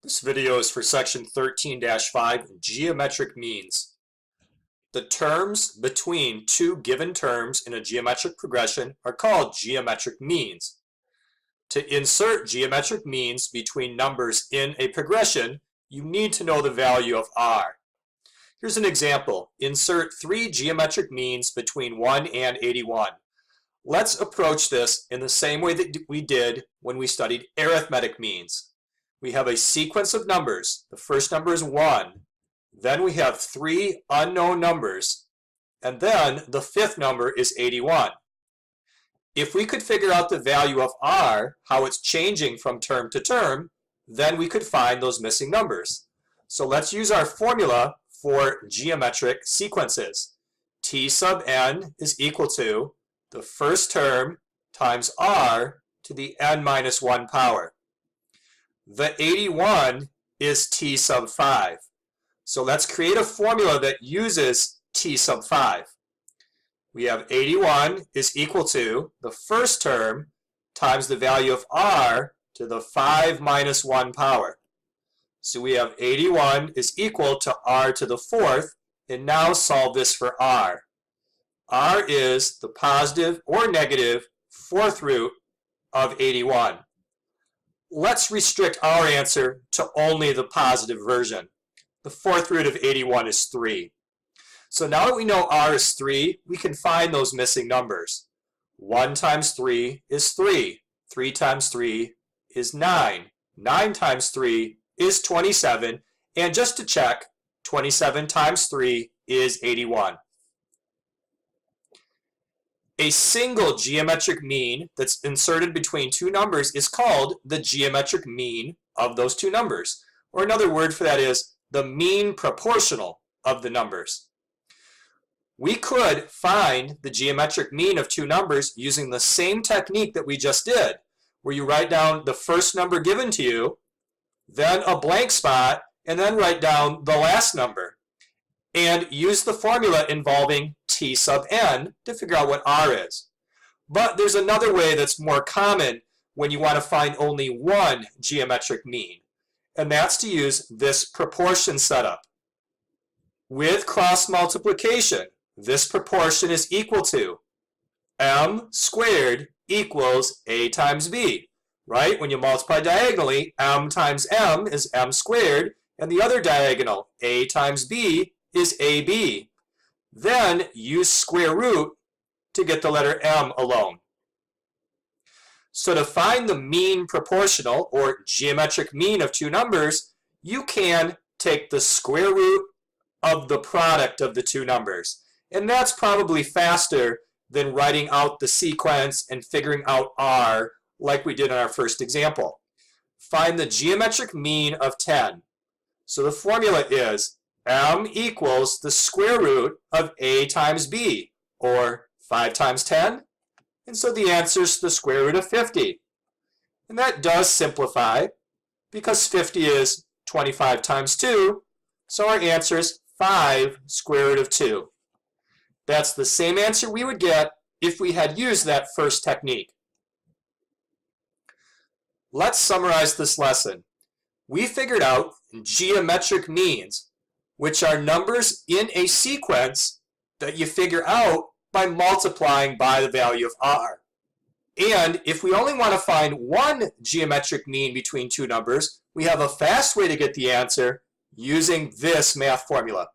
This video is for section 13-5, geometric means. The terms between two given terms in a geometric progression are called geometric means. To insert geometric means between numbers in a progression, you need to know the value of r. Here's an example. Insert 3 geometric means between 1 and 81. Let's approach this in the same way that we did when we studied arithmetic means. We have a sequence of numbers. The first number is 1. Then we have 3 unknown numbers. And then the fifth number is 81. If we could figure out the value of r, how it's changing from term to term, then we could find those missing numbers. So let's use our formula for geometric sequences. T sub n is equal to the first term times r to the n minus 1 power. The 81 is t sub 5. So let's create a formula that uses t sub 5. We have 81 is equal to the first term times the value of r to the 5 minus 1 power. So we have 81 is equal to r to the fourth, and now solve this for r. R is the positive or negative fourth root of 81. Let's restrict our answer to only the positive version. The fourth root of 81 is 3. So now that we know r is 3, we can find those missing numbers. 1 times 3 is 3. 3 times 3 is 9. 9 times 3 is 27. And just to check, 27 times 3 is 81. A single geometric mean that's inserted between two numbers is called the geometric mean of those two numbers. Or another word for that is the mean proportional of the numbers. We could find the geometric mean of two numbers using the same technique that we just did, where you write down the first number given to you, then a blank spot, and then write down the last number, and use the formula involving t sub n to figure out what r is. But there's another way that's more common when you want to find only one geometric mean, and that's to use this proportion setup. With cross multiplication, this proportion is equal to m squared equals a times b. Right? When you multiply diagonally, m times m is m squared, and the other diagonal, a times b, is ab. Then use square root to get the letter m alone. So to find the mean proportional, or geometric mean of two numbers, you can take the square root of the product of the two numbers. And that's probably faster than writing out the sequence and figuring out r like we did in our first example. Find the geometric mean of 10. So the formula is m equals the square root of a times b, or 5 times 10. And so the answer is the square root of 50. And that does simplify, because 50 is 25 times 2, so our answer is 5 square root of 2. That's the same answer we would get if we had used that first technique. Let's summarize this lesson. We figured out geometric means, which are numbers in a sequence that you figure out by multiplying by the value of r. And if we only want to find one geometric mean between two numbers, we have a fast way to get the answer using this math formula.